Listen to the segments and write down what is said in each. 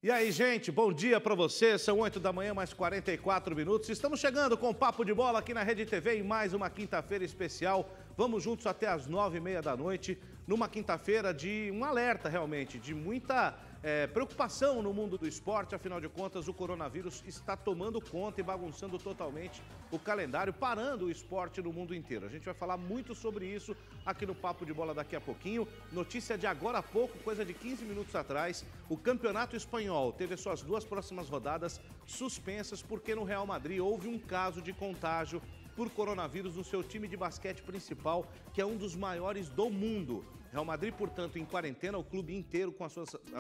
E aí, gente, bom dia pra você. São 8 da manhã, mais 44 minutos. Estamos chegando com o Papo de Bola aqui na Rede TV em mais uma quinta-feira especial. Vamos juntos até as 9h30 da noite, numa quinta-feira de um alerta, realmente, de muita preocupação no mundo do esporte. Afinal de contas, o coronavírus está tomando conta e bagunçando totalmente o calendário, parando o esporte no mundo inteiro. A gente vai falar muito sobre isso aqui no Papo de Bola daqui a pouquinho. Notícia de agora há pouco, coisa de 15 minutos atrás, o Campeonato Espanhol teve as suas duas próximas rodadas suspensas porque no Real Madrid houve um caso de contágio por coronavírus no seu time de basquete principal, que é um dos maiores do mundo. Real Madrid, portanto, em quarentena, o clube inteiro com as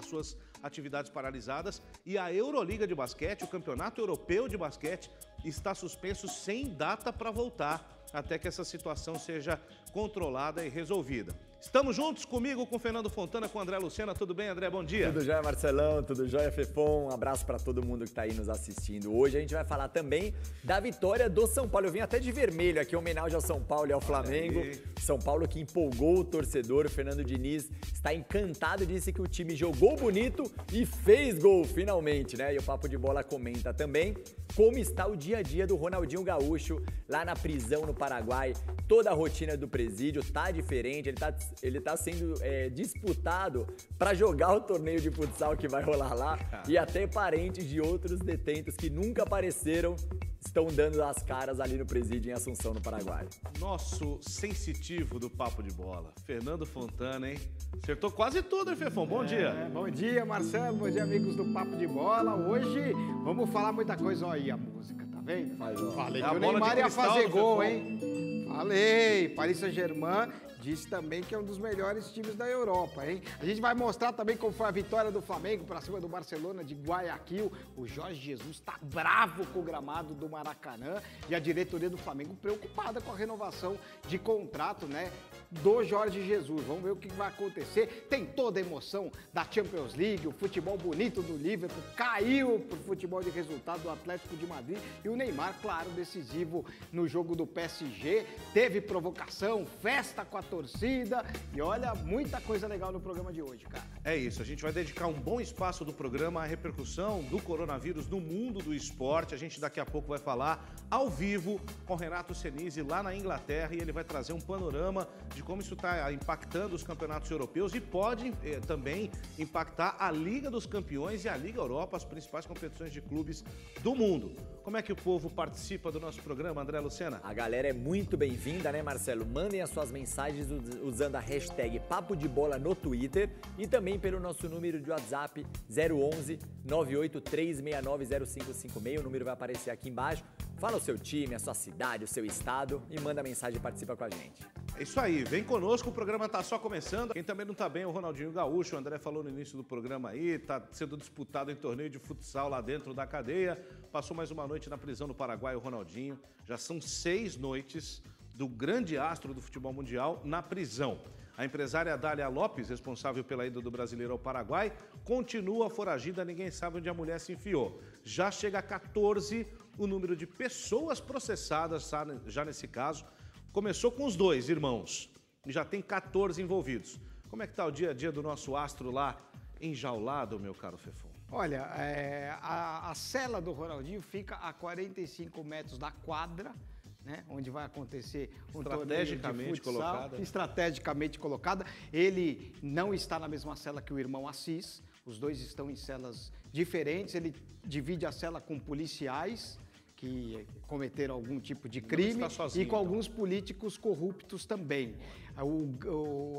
suas atividades paralisadas. E a Euroliga de basquete, o Campeonato Europeu de basquete, está suspenso sem data para voltar, até que essa situação seja controlada e resolvida. Estamos juntos comigo, com Fernando Fontana, com André Lucena. Tudo bem, André? Bom dia. Tudo jóia, Marcelão. Tudo jóia, Fefon. Um abraço para todo mundo que está aí nos assistindo. Hoje a gente vai falar também da vitória do São Paulo. Eu vim até de vermelho aqui, em homenagem ao São Paulo e ao Flamengo. São Paulo que empolgou o torcedor. O Fernando Diniz está encantado, disse que o time jogou bonito e fez gol, finalmente, né? E o Papo de Bola comenta também como está o dia a dia do Ronaldinho Gaúcho lá na prisão no Paraguai. Toda a rotina do presídio tá diferente, ele tá sendo disputado para jogar o torneio de futsal que vai rolar lá. E até parentes de outros detentos que nunca apareceram estão dando as caras ali no presídio em Assunção, no Paraguai. Nosso sensitivo do Papo de Bola, Fernando Fontana, hein? Acertou quase tudo, hein, Fefão? Bom dia. Bom dia, Marcelo. Bom dia, amigos do Papo de Bola. Hoje vamos falar muita coisa. Olha aí a música, tá vendo? Falei que o Neymar ia fazer gol, hein? Falei, Paris Saint-Germain disse também que é um dos melhores times da Europa, hein? A gente vai mostrar também como foi a vitória do Flamengo para cima do Barcelona de Guayaquil. O Jorge Jesus está bravo com o gramado do Maracanã e a diretoria do Flamengo preocupada com a renovação de contrato, né, do Jorge Jesus. Vamos ver o que vai acontecer. Tem toda a emoção da Champions League, o futebol bonito do Liverpool caiu pro futebol de resultado do Atlético de Madrid e o Neymar, claro, decisivo no jogo do PSG. Teve provocação, festa com a torcida e olha, muita coisa legal no programa de hoje, cara. É isso, a gente vai dedicar um bom espaço do programa à repercussão do coronavírus no mundo do esporte. A gente daqui a pouco vai falar ao vivo com Renato Senise lá na Inglaterra e ele vai trazer um panorama de como isso está impactando os campeonatos europeus e pode também impactar a Liga dos Campeões e a Liga Europa, as principais competições de clubes do mundo. Como é que o povo participa do nosso programa, André Lucena? A galera é muito bem-vinda, né, Marcelo? Mandem as suas mensagens usando a hashtag Papo de Bola no Twitter e também pelo nosso número de WhatsApp 011 983690556. O número vai aparecer aqui embaixo. Fala o seu time, a sua cidade, o seu estado e manda mensagem e participa com a gente. É isso aí, vem conosco, o programa tá só começando. Quem também não tá bem é o Ronaldinho Gaúcho, o André falou no início do programa aí, tá sendo disputado em torneio de futsal lá dentro da cadeia. Passou mais uma noite na prisão no Paraguai o Ronaldinho. Já são 6 noites do grande astro do futebol mundial na prisão. A empresária Dália Lopes, responsável pela ida do brasileiro ao Paraguai, continua foragida, ninguém sabe onde a mulher se enfiou. Já chega a 14 o número de pessoas processadas já nesse caso. Começou com os dois irmãos e já tem 14 envolvidos. Como é que tá o dia a dia do nosso astro lá enjaulado, meu caro Fefon? Olha, a cela do Ronaldinho fica a 45 metros da quadra, né, onde vai acontecer um torneio de futsal, estrategicamente colocada. Ele não está na mesma cela que o irmão Assis, os dois estão em celas diferentes, ele divide a cela com policiais que cometeram algum tipo de crime sozinho, e com alguns políticos corruptos também.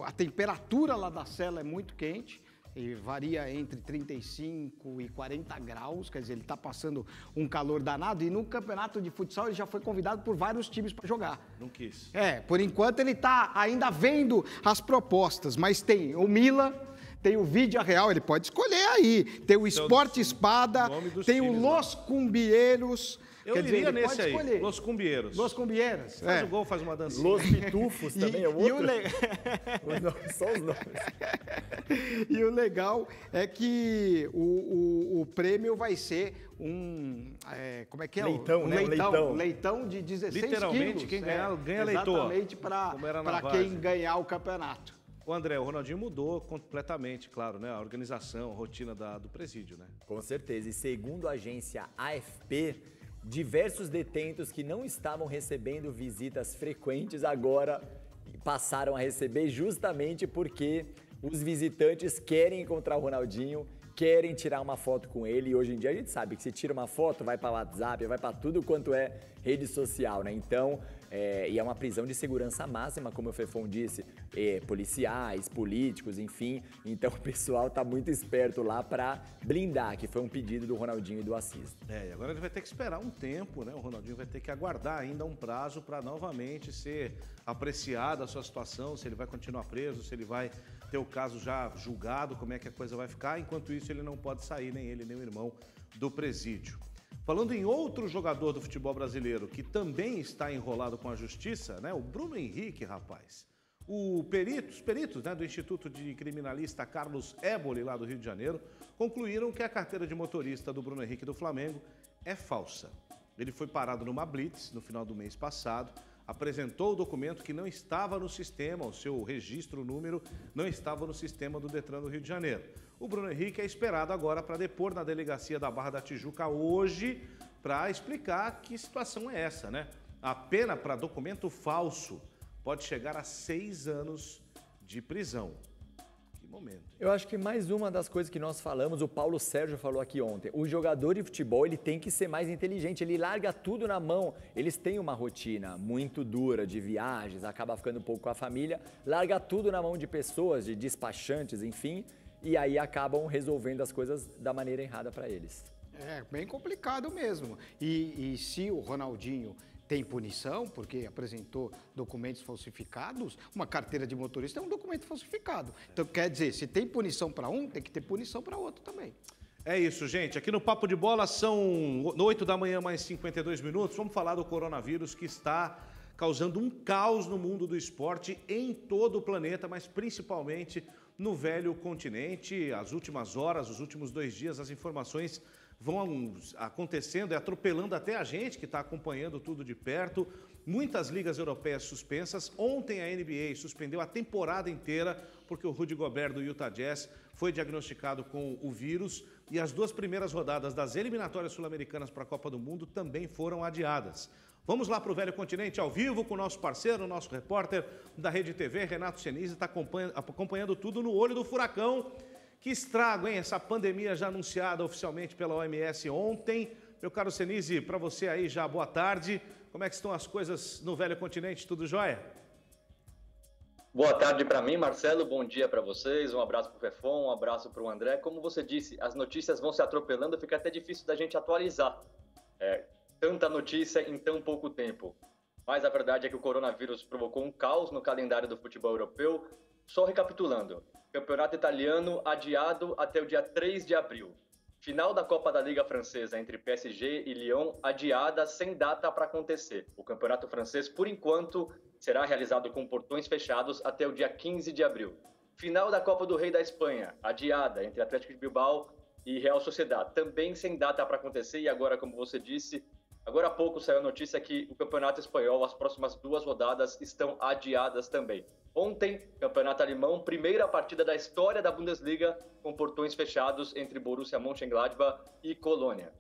A temperatura lá da cela é muito quente, e varia entre 35 e 40 graus, quer dizer, ele está passando um calor danado e no campeonato de futsal ele já foi convidado por vários times para jogar. Não quis. Por enquanto ele está ainda vendo as propostas, mas tem o Milan, tem o Vídea Real, ele pode escolher aí, tem o Sport Espada, tem o Los Cumbieros. Eu iria nesse aí, Los Cumbieros. Los Cumbieros. Faz o gol, faz uma dança. Los Pitufos também é outro. Só os nomes. E o legal é que o prêmio vai ser como é que é? Leitão, né? Leitão de 16 Literalmente, quilos. Quem ganha leitor. Exatamente para quem ganhar o campeonato. O André, o Ronaldinho mudou completamente, claro, né? A organização, a rotina do presídio, né? Com certeza. E segundo a agência AFP, diversos detentos que não estavam recebendo visitas frequentes agora passaram a receber justamente porque os visitantes querem encontrar o Ronaldinho, querem tirar uma foto com ele. E hoje em dia a gente sabe que se tira uma foto, vai para WhatsApp, vai para tudo quanto é rede social, né? Então, e é uma prisão de segurança máxima, como o Fefon disse, policiais, políticos, enfim. Então o pessoal tá muito esperto lá para blindar, que foi um pedido do Ronaldinho e do Assis. E agora ele vai ter que esperar um tempo, né? O Ronaldinho vai ter que aguardar ainda um prazo para novamente ser apreciada a sua situação, se ele vai continuar preso, se ele vai ter o caso já julgado, como é que a coisa vai ficar. Enquanto isso, ele não pode sair, nem ele, nem o irmão, do presídio. Falando em outro jogador do futebol brasileiro que também está enrolado com a justiça, né? O Bruno Henrique, rapaz. Os peritos, né, do Instituto de Criminalista Carlos Éboli, lá do Rio de Janeiro, concluíram que a carteira de motorista do Bruno Henrique do Flamengo é falsa. Ele foi parado numa blitz no final do mês passado, apresentou o documento que não estava no sistema, o seu registro, o número, não estava no sistema do Detran do Rio de Janeiro. O Bruno Henrique é esperado agora para depor na delegacia da Barra da Tijuca hoje para explicar que situação é essa, né? A pena para documento falso pode chegar a 6 anos de prisão. Que momento. Eu acho que mais uma das coisas que nós falamos, o Paulo Sérgio falou aqui ontem, o jogador de futebol ele tem que ser mais inteligente, ele larga tudo na mão, eles têm uma rotina muito dura de viagens, acaba ficando um pouco com a família, larga tudo na mão de pessoas, de despachantes, enfim, e aí acabam resolvendo as coisas da maneira errada para eles. É bem complicado mesmo. E se o Ronaldinho tem punição, porque apresentou documentos falsificados, uma carteira de motorista é um documento falsificado. Então, quer dizer, se tem punição para um, tem que ter punição para outro também. É isso, gente. Aqui no Papo de Bola são 8 da manhã mais 52 minutos. Vamos falar do coronavírus que está causando um caos no mundo do esporte em todo o planeta, mas principalmente no velho continente. As últimas horas, os últimos 2 dias, as informações vão acontecendo e atropelando até a gente que está acompanhando tudo de perto. Muitas ligas europeias suspensas. Ontem a NBA suspendeu a temporada inteira porque o Rudy Gobert do Utah Jazz foi diagnosticado com o vírus e as 2 primeiras rodadas das eliminatórias sul-americanas para a Copa do Mundo também foram adiadas. Vamos lá para o Velho Continente ao vivo com o nosso parceiro, o nosso repórter da Rede TV, Renato Senise, está acompanhando tudo no olho do furacão. Que estrago, hein? Essa pandemia já anunciada oficialmente pela OMS ontem. Meu caro Senise, para você aí já boa tarde. Como é que estão as coisas no Velho Continente? Tudo jóia? Boa tarde para mim, Marcelo. Bom dia para vocês. Um abraço para o Fefon, um abraço para o André. Como você disse, as notícias vão se atropelando, fica até difícil da gente atualizar. Tanta notícia em tão pouco tempo. Mas a verdade é que o coronavírus provocou um caos no calendário do futebol europeu. Só recapitulando, campeonato italiano adiado até o dia 3 de abril. Final da Copa da Liga Francesa entre PSG e Lyon adiada sem data para acontecer. O campeonato francês, por enquanto, será realizado com portões fechados até o dia 15 de abril. Final da Copa do Rei da Espanha, adiada entre Atlético de Bilbao e Real Sociedad, também sem data para acontecer. E agora, como você disse, agora há pouco saiu a notícia que o campeonato espanhol, as próximas 2 rodadas estão adiadas também. Ontem, campeonato alemão, primeira partida da história da Bundesliga com portões fechados entre Borussia Mönchengladbach e Colônia.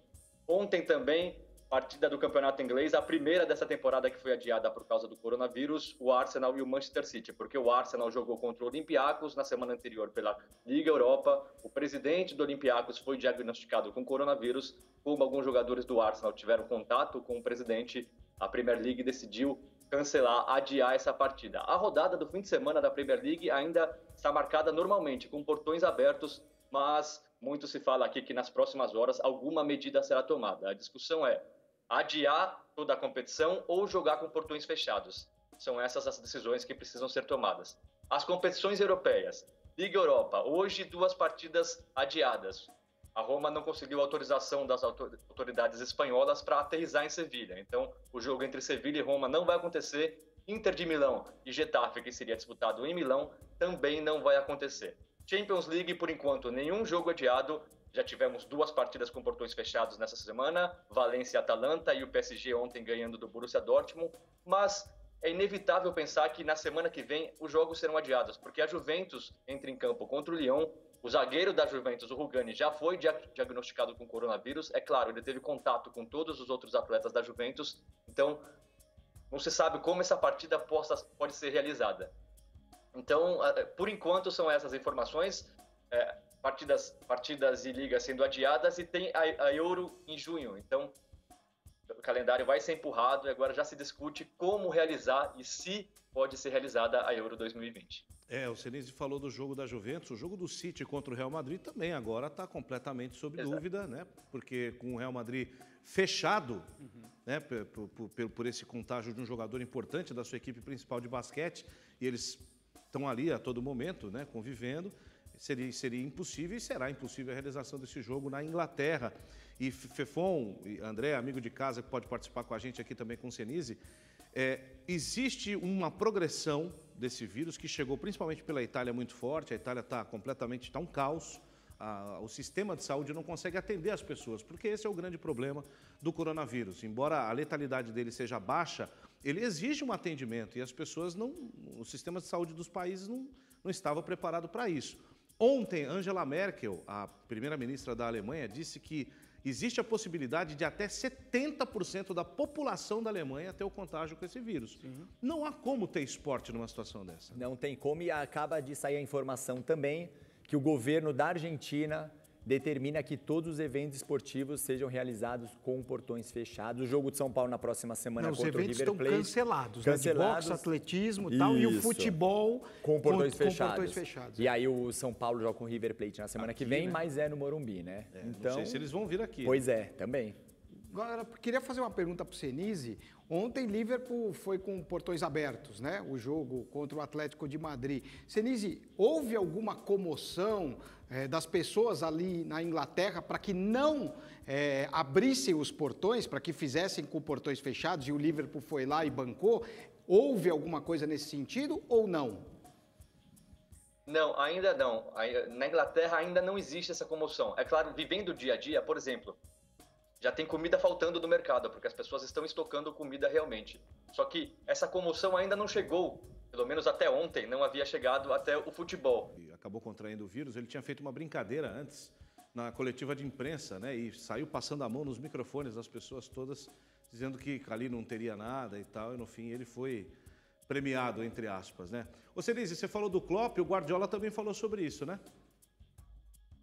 Ontem também, partida do campeonato inglês, a primeira dessa temporada que foi adiada por causa do coronavírus, o Arsenal e o Manchester City, porque o Arsenal jogou contra o Olympiacos na semana anterior pela Liga Europa. O presidente do Olympiacos foi diagnosticado com coronavírus. Como alguns jogadores do Arsenal tiveram contato com o presidente, a Premier League decidiu adiar essa partida. A rodada do fim de semana da Premier League ainda está marcada normalmente, com portões abertos, mas muito se fala aqui que nas próximas horas alguma medida será tomada. A discussão é adiar toda a competição ou jogar com portões fechados. São essas as decisões que precisam ser tomadas. As competições europeias. Liga Europa, hoje 2 partidas adiadas. A Roma não conseguiu autorização das autoridades espanholas para aterrissar em Sevilha. Então, o jogo entre Sevilha e Roma não vai acontecer. Inter de Milão e Getafe, que seria disputado em Milão, também não vai acontecer. Champions League, por enquanto, nenhum jogo adiado. Já tivemos 2 partidas com portões fechados nessa semana. Valência e Atalanta e o PSG ontem ganhando do Borussia Dortmund. Mas é inevitável pensar que na semana que vem os jogos serão adiados, porque a Juventus entra em campo contra o Lyon, o zagueiro da Juventus, o Rugani, já foi diagnosticado com coronavírus. É claro, ele teve contato com todos os outros atletas da Juventus, então não se sabe como essa partida pode ser realizada. Então, por enquanto, são essas informações, partidas e ligas sendo adiadas, e tem a Euro em junho. Então, o calendário vai ser empurrado e agora já se discute como realizar e se pode ser realizada a Euro 2020. O Senise falou do jogo da Juventus, o jogo do City contra o Real Madrid também agora está completamente sob dúvida, né? Porque com o Real Madrid fechado, né, por esse contágio de um jogador importante da sua equipe principal de basquete, e eles estão ali a todo momento, né, convivendo, seria impossível e será impossível a realização desse jogo na Inglaterra. E Fefon, e André, amigo de casa, que pode participar com a gente aqui também com o Senise, existe uma progressão desse vírus que chegou principalmente pela Itália muito forte. A Itália está um caos. O sistema de saúde não consegue atender as pessoas, porque esse é o grande problema do coronavírus. Embora a letalidade dele seja baixa, ele exige um atendimento e as pessoas os sistemas de saúde dos países não estavam preparados para isso. Ontem, Angela Merkel, a primeira-ministra da Alemanha, disse que existe a possibilidade de até 70% da população da Alemanha ter o contágio com esse vírus. Não há como ter esporte numa situação dessa. Não tem como, e acaba de sair a informação também que o governo da Argentina determina que todos os eventos esportivos sejam realizados com portões fechados. O jogo de São Paulo na próxima semana contra o River Plate. Os eventos estão cancelados, né? De boxe, atletismo e tal, e o futebol com portões fechados. E aí o São Paulo joga com o River Plate na semana que vem, né? Mas no Morumbi, né? Então, não sei se eles vão vir aqui. Pois também. Agora, queria fazer uma pergunta para o Senise. Ontem, Liverpool foi com portões abertos, né? O jogo contra o Atlético de Madrid. Senise, houve alguma comoção das pessoas ali na Inglaterra para que não abrissem os portões, para que fizessem com portões fechados, e o Liverpool foi lá e bancou? Houve alguma coisa nesse sentido ou não? Não, ainda não. Na Inglaterra ainda não existe essa comoção. É claro, vivendo o dia a dia, por exemplo, já tem comida faltando no mercado, porque as pessoas estão estocando comida realmente. Só que essa comoção ainda não chegou, pelo menos até ontem, não havia chegado até o futebol. E acabou contraindo o vírus. Ele tinha feito uma brincadeira antes, na coletiva de imprensa, né? E saiu passando a mão nos microfones das pessoas todas, dizendo que ali não teria nada e tal. E no fim ele foi premiado, entre aspas, né? Ô Senise, você falou do Klopp, o Guardiola também falou sobre isso, né?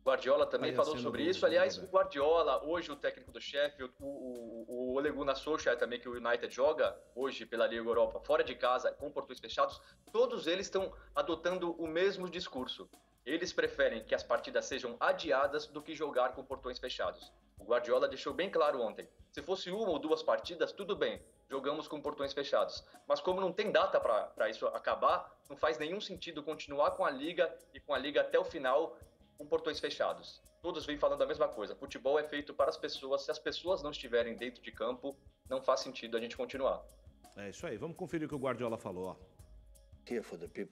Guardiola também falou sobre isso. Aliás, o Guardiola, hoje o técnico do Sheffield, o Ole Gunnar Solskjaer também, que o United joga hoje pela Liga Europa, fora de casa, com portões fechados, todos eles estão adotando o mesmo discurso. Eles preferem que as partidas sejam adiadas do que jogar com portões fechados. O Guardiola deixou bem claro ontem. Se fosse uma ou duas partidas, tudo bem, jogamos com portões fechados. Mas como não tem data para isso acabar, não faz nenhum sentido continuar com a Liga e com a Liga até o final com portões fechados. Todos vêm falando a mesma coisa. Futebol é feito para as pessoas. Se as pessoas não estiverem dentro de campo, não faz sentido a gente continuar. É isso aí. Vamos conferir o que o Guardiola falou, ó.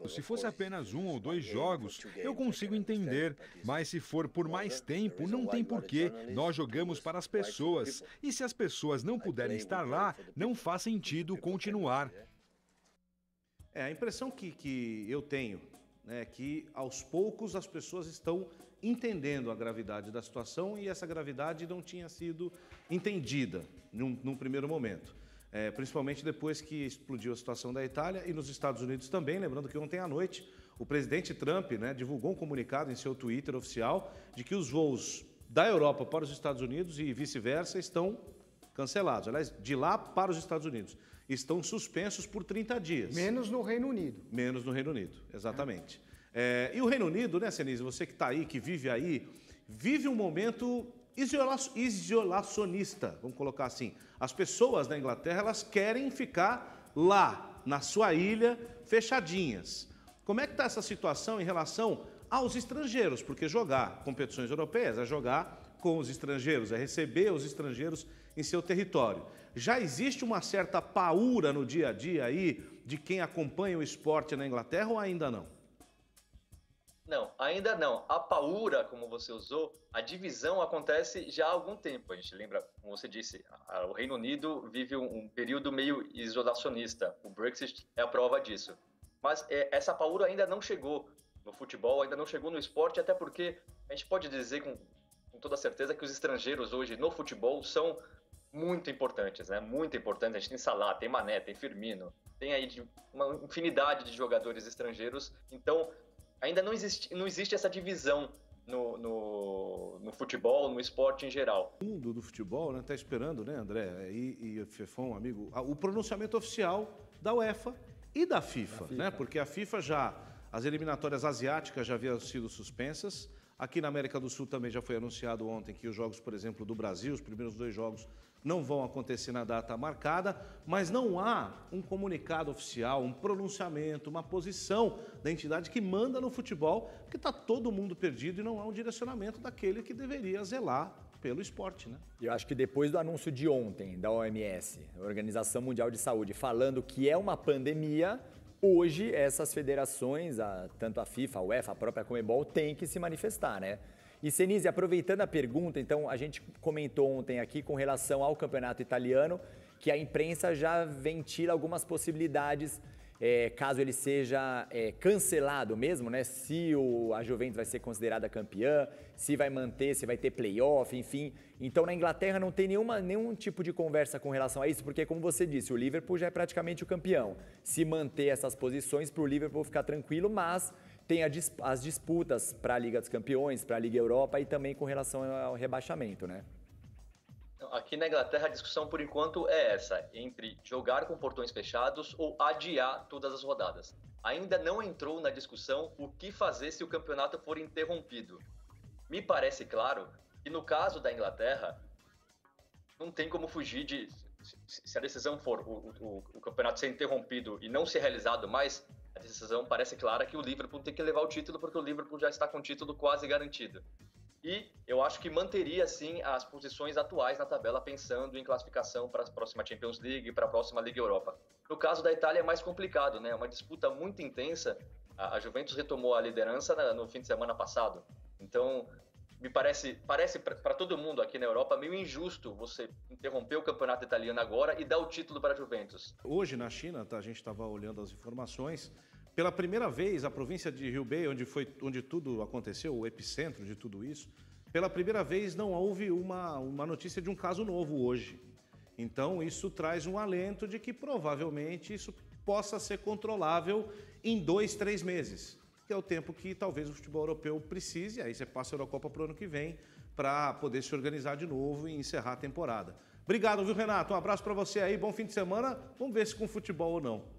Se fosse apenas 1 ou 2 jogos, eu consigo entender. Mas se for por mais tempo, não tem porquê. Nós jogamos para as pessoas. E se as pessoas não puderem estar lá, não faz sentido continuar. A impressão que eu tenho, né, é que aos poucos as pessoas estão entendendo a gravidade da situação, e essa gravidade não tinha sido entendida num primeiro momento. Principalmente depois que explodiu a situação da Itália e nos Estados Unidos também. Lembrando que ontem à noite o presidente Trump, né, divulgou um comunicado em seu Twitter oficial de que os voos da Europa para os Estados Unidos e vice-versa estão cancelados. Aliás, de lá para os Estados Unidos estão suspensos por 30 dias. Menos no Reino Unido. Menos no Reino Unido, exatamente. E o Reino Unido, né, Senise, você que está aí, que vive aí, vive um momento isolacionista, vamos colocar assim. As pessoas na Inglaterra, elas querem ficar lá, na sua ilha, fechadinhas. Como é que está essa situação em relação aos estrangeiros? Porque jogar competições europeias é jogar com os estrangeiros, é receber os estrangeiros em seu território. Já existe uma certa paura no dia a dia aí de quem acompanha o esporte na Inglaterra ou ainda não? Não, ainda não. A paura, como você usou, a divisão acontece já há algum tempo. A gente lembra, como você disse, o Reino Unido vive um período meio isolacionista. O Brexit é a prova disso. Mas essa paura ainda não chegou no futebol, ainda não chegou no esporte, até porque a gente pode dizer com toda certeza que os estrangeiros hoje no futebol são muito importantes, né? Muito importantes. A gente tem Salah, tem Mané, tem Firmino, tem aí uma infinidade de jogadores estrangeiros. Então, ainda não existe essa divisão no futebol, no esporte em geral. O mundo do futebol, né, tá esperando, né, André e Fefão, amigo, o pronunciamento oficial da UEFA e da FIFA, né? Porque a FIFA as eliminatórias asiáticas já haviam sido suspensas. Aqui na América do Sul também já foi anunciado ontem que os jogos, por exemplo, do Brasil, os primeiros 2 jogos, não vão acontecer na data marcada, mas não há um comunicado oficial, um pronunciamento, uma posição da entidade que manda no futebol, porque está todo mundo perdido e não há um direcionamento daquele que deveria zelar pelo esporte, né? Eu acho que depois do anúncio de ontem da OMS, Organização Mundial de Saúde, falando que é uma pandemia, hoje essas federações, tanto a FIFA, a UEFA, a própria Conmebol, têm que se manifestar, né? E Senise, aproveitando a pergunta, então a gente comentou ontem aqui com relação ao campeonato italiano, que a imprensa já ventila algumas possibilidades, caso ele seja cancelado mesmo, né? Se a Juventus vai ser considerada campeã, se vai manter, se vai ter playoff, enfim. Então na Inglaterra não tem nenhum tipo de conversa com relação a isso, porque como você disse, o Liverpool já é praticamente o campeão. Se manter essas posições para o Liverpool ficar tranquilo, mas tem as disputas para a Liga dos Campeões, para a Liga Europa e também com relação ao rebaixamento, né? Aqui na Inglaterra a discussão por enquanto é essa, entre jogar com portões fechados ou adiar todas as rodadas. Ainda não entrou na discussão o que fazer se o campeonato for interrompido. Me parece claro que no caso da Inglaterra não tem como fugir de... Se a decisão for o campeonato ser interrompido e não ser realizado mais, a decisão parece clara que o Liverpool tem que levar o título, porque o Liverpool já está com o título quase garantido. E eu acho que manteria, sim, as posições atuais na tabela, pensando em classificação para a próxima Champions League e para a próxima Liga Europa. No caso da Itália é mais complicado, né? É uma disputa muito intensa. A Juventus retomou a liderança no fim de semana passado. Então, me parece para todo mundo aqui na Europa meio injusto você interromper o campeonato italiano agora e dar o título para a Juventus. Hoje na China, a gente estava olhando as informações, pela primeira vez a província de Hubei, onde tudo aconteceu, o epicentro de tudo isso, pela primeira vez não houve uma notícia de um caso novo hoje. Então isso traz um alento de que provavelmente isso possa ser controlável em 2, 3 meses. Que é o tempo que talvez o futebol europeu precise, aí você passa a Eurocopa para o ano que vem, para poder se organizar de novo e encerrar a temporada. Obrigado, viu, Renato? Um abraço para você aí, bom fim de semana. Vamos ver se com futebol ou não.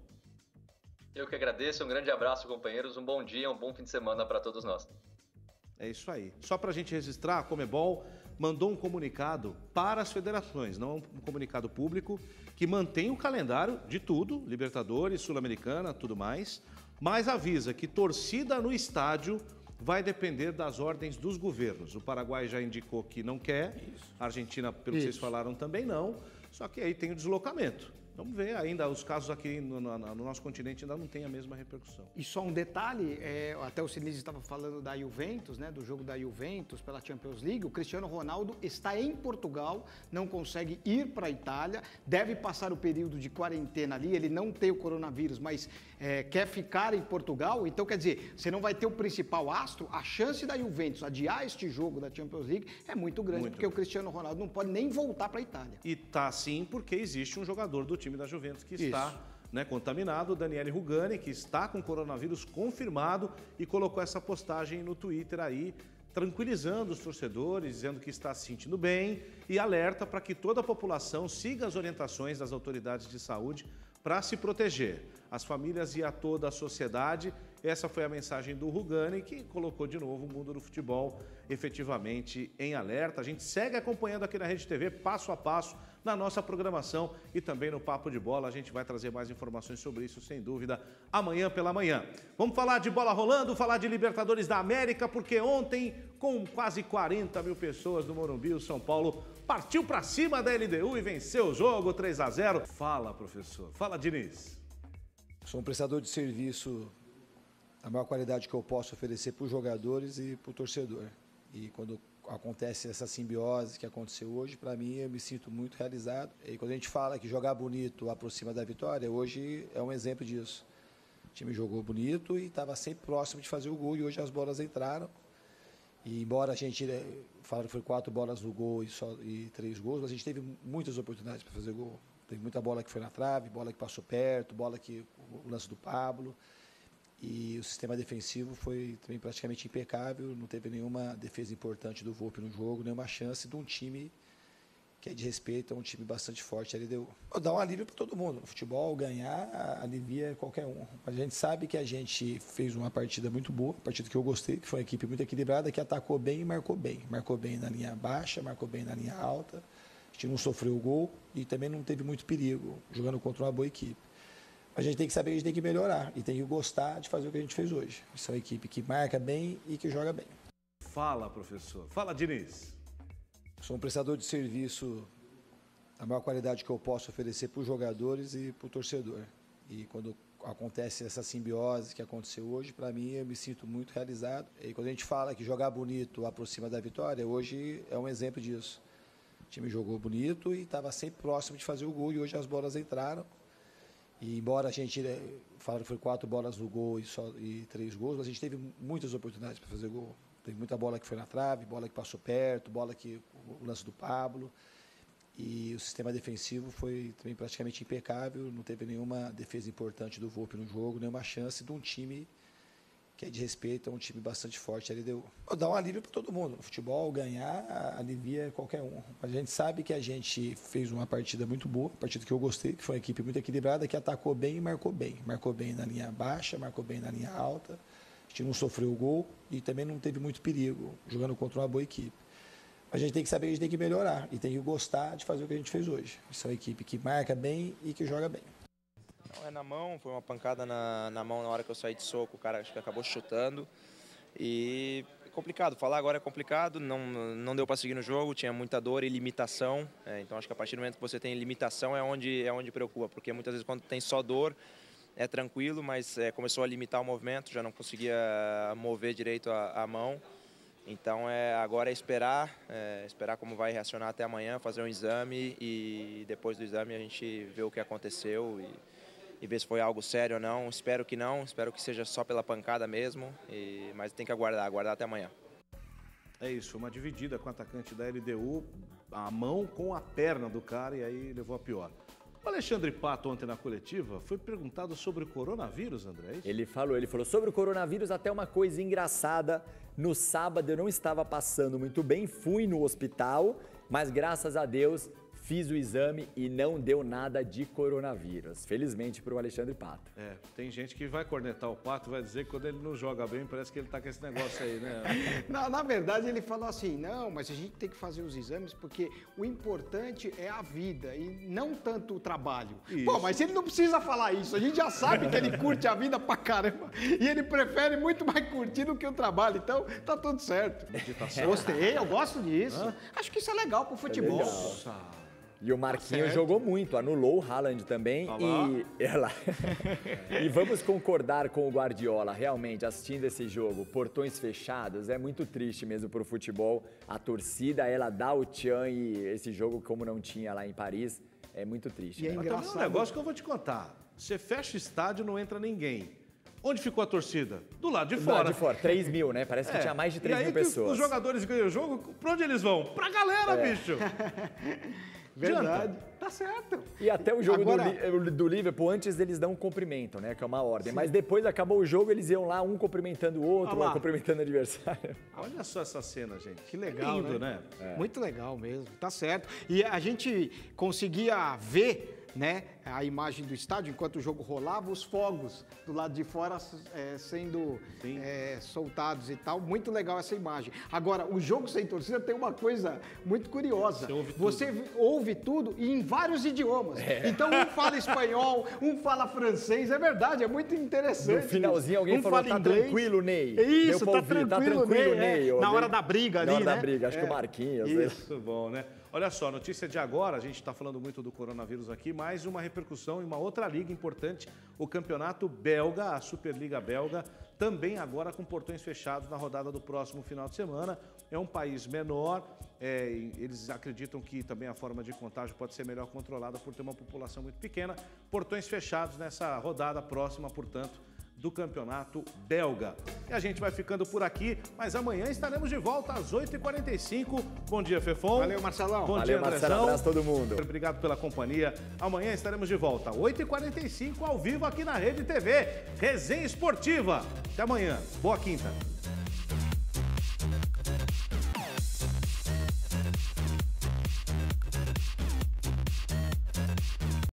Eu que agradeço, um grande abraço, companheiros, um bom dia, um bom fim de semana para todos nós. É isso aí. Só para a gente registrar, a Conmebol mandou um comunicado para as federações, não um comunicado público, que mantém o calendário de tudo, Libertadores, Sul-Americana, tudo mais, mas avisa que torcida no estádio vai depender das ordens dos governos. O Paraguai já indicou que não quer, a Argentina, pelo que vocês falaram, também não, só que aí tem o deslocamento. Vamos ver, ainda os casos aqui no nosso continente ainda não tem a mesma repercussão. E só um detalhe, até o Sinise estava falando da Juventus, né, do jogo da Juventus pela Champions League, o Cristiano Ronaldo está em Portugal, não consegue ir para a Itália, deve passar o período de quarentena ali, ele não tem o coronavírus, mas quer ficar em Portugal, então quer dizer, você não vai ter o principal astro, a chance da Juventus adiar este jogo da Champions League é muito grande, porque o Cristiano Ronaldo não pode nem voltar para a Itália. E tá sim, porque existe um jogador do time da Juventus que está contaminado, o Daniele Rugani, que está com coronavírus confirmado e colocou essa postagem no Twitter aí, tranquilizando os torcedores, dizendo que está se sentindo bem e alerta para que toda a população siga as orientações das autoridades de saúde para se proteger. As famílias e a toda a sociedade. Essa foi a mensagem do Rugani, que colocou de novo o mundo do futebol efetivamente em alerta. A gente segue acompanhando aqui na Rede TV, passo a passo, na nossa programação e também no Papo de Bola. A gente vai trazer mais informações sobre isso, sem dúvida, amanhã pela manhã. Vamos falar de bola rolando, falar de Libertadores da América, porque ontem, com quase 40 mil pessoas no Morumbi, o São Paulo partiu para cima da LDU e venceu o jogo 3-0. Fala, professor. Fala, Diniz. Sou um prestador de serviço a maior qualidade que eu posso oferecer para os jogadores e para o torcedor. E quando acontece essa simbiose que aconteceu hoje, para mim, eu me sinto muito realizado. E quando a gente fala que jogar bonito aproxima da vitória, hoje é um exemplo disso. O time jogou bonito e estava sempre próximo de fazer o gol, e hoje as bolas entraram. E embora a gente fale que foi 4 bolas no gol e 3 gols, mas a gente teve muitas oportunidades para fazer gol. Teve muita bola que foi na trave, bola que passou perto, o lance do Pablo. E o sistema defensivo foi também praticamente impecável, não teve nenhuma defesa importante do Volpi no jogo, nenhuma chance de um time que é de respeito, é um time bastante forte. Ele dá um alívio para todo mundo. No futebol, ganhar alivia qualquer um. A gente sabe que a gente fez uma partida muito boa, partida que eu gostei, que foi uma equipe muito equilibrada, que atacou bem e marcou bem. Marcou bem na linha baixa, marcou bem na linha alta. A gente não sofreu gol e também não teve muito perigo, jogando contra uma boa equipe. A gente tem que saber que a gente tem que melhorar e tem que gostar de fazer o que a gente fez hoje. Isso é uma equipe que marca bem e que joga bem. Fala, professor. Fala, Diniz. Sou um prestador de serviço da maior qualidade que eu posso oferecer para os jogadores e para o torcedor. E quando acontece essa simbiose que aconteceu hoje, para mim, eu me sinto muito realizado. E quando a gente fala que jogar bonito aproxima da vitória, hoje é um exemplo disso. O time jogou bonito e estava sempre próximo de fazer o gol, e hoje as bolas entraram. E embora a gente fale que foi 4 bolas no gol e 3 gols, mas a gente teve muitas oportunidades para fazer gol. Teve muita bola que foi na trave, bola que passou perto, o lance do Pablo. E o sistema defensivo foi também praticamente impecável, não teve nenhuma defesa importante do Volpi no jogo, nenhuma chance de um time que é de respeito, é um time bastante forte. Ele dá um alívio para todo mundo. No futebol, ganhar alivia qualquer um. A gente sabe que a gente fez uma partida muito boa, partida que eu gostei, que foi uma equipe muito equilibrada, que atacou bem e marcou bem. Marcou bem na linha baixa, marcou bem na linha alta. A gente não sofreu gol e também não teve muito perigo, jogando contra uma boa equipe. A gente tem que saber que a gente tem que melhorar e tem que gostar de fazer o que a gente fez hoje. Isso é uma equipe que marca bem e que joga bem. Não, é na mão, foi uma pancada na mão na hora que eu saí de soco, o cara acho que acabou chutando. E é complicado, falar agora é complicado, não deu para seguir no jogo, tinha muita dor e limitação. Então acho que a partir do momento que você tem limitação é onde preocupa, porque muitas vezes quando tem só dor é tranquilo, mas começou a limitar o movimento, já não conseguia mover direito a mão. Então agora é esperar como vai reacionar até amanhã, fazer um exame e depois do exame a gente vê o que aconteceu e ver se foi algo sério ou não. Espero que não, espero que seja só pela pancada mesmo, mas tem que aguardar até amanhã. É isso, uma dividida com o atacante da LDU, a mão com a perna do cara, e aí levou a pior. O Alexandre Pato, ontem na coletiva, foi perguntado sobre o coronavírus, André. É isso? Ele falou sobre o coronavírus, até uma coisa engraçada. No sábado eu não estava passando muito bem, fui no hospital, mas graças a Deus fiz o exame e não deu nada de coronavírus. Felizmente para o Alexandre Pato. Tem gente que vai cornetar o Pato, vai dizer que quando ele não joga bem, parece que ele tá com esse negócio aí, né? Na verdade, ele falou assim, não, mas a gente tem que fazer os exames porque o importante é a vida e não tanto o trabalho. Isso. Pô, mas ele não precisa falar isso, a gente já sabe que ele curte a vida pra caramba e ele prefere muito mais curtir do que o trabalho, então tá tudo certo. Meditação. Gostei, eu gosto disso. Acho que isso é legal pro futebol. E o Marquinhos jogou muito, anulou o Haaland também. E vamos concordar com o Guardiola, realmente, assistindo esse jogo, portões fechados, é muito triste mesmo pro futebol. A torcida, ela dá o tchan e esse jogo, como não tinha lá em Paris, é muito triste. E é engraçado. Um negócio que eu vou te contar, você fecha o estádio, não entra ninguém. Onde ficou a torcida? Do lado de fora. Do lado de fora, 3 mil, né? Parece que tinha mais de 3 mil pessoas. Os jogadores ganham o jogo, pra onde eles vão? Pra galera, bicho! Verdade. Tá certo. E até o jogo do Liverpool, antes eles dão um cumprimento, né? Que é uma ordem. Sim. Mas depois acabou o jogo, eles iam lá, um cumprimentando o outro, cumprimentando o adversário. Olha só essa cena, gente. Que legal, lindo, né? Muito legal mesmo, tá certo. E a gente conseguia ver, né, a imagem do estádio, enquanto o jogo rolava, os fogos do lado de fora sendo soltados e tal. Muito legal essa imagem. Agora, o jogo sem torcida tem uma coisa muito curiosa. Você ouve tudo e em vários idiomas. Então, um fala espanhol, um fala francês. É verdade, é muito interessante. No finalzinho, alguém falou, tá inglês. Tranquilo, Ney. Isso, tá tranquilo, Ney. Na hora da briga ali, né? Na hora da briga, acho que o Marquinhos. Isso, bom, né? Olha só, notícia de agora, a gente está falando muito do coronavírus aqui, mais uma repercussão em uma outra liga importante, o campeonato belga, a Superliga Belga, também agora com portões fechados na rodada do próximo final de semana. É um país menor, eles acreditam que também a forma de contágio pode ser melhor controlada por ter uma população muito pequena. Portões fechados nessa rodada próxima, portanto, do campeonato belga. E a gente vai ficando por aqui, mas amanhã estaremos de volta às 8h45. Bom dia, Fefon. Valeu, Marcelão. Bom Valeu, dia, Marcelo. Abraço a todo mundo. Obrigado pela companhia. Amanhã estaremos de volta, 8h45, ao vivo aqui na Rede TV. Resenha Esportiva. Até amanhã. Boa quinta.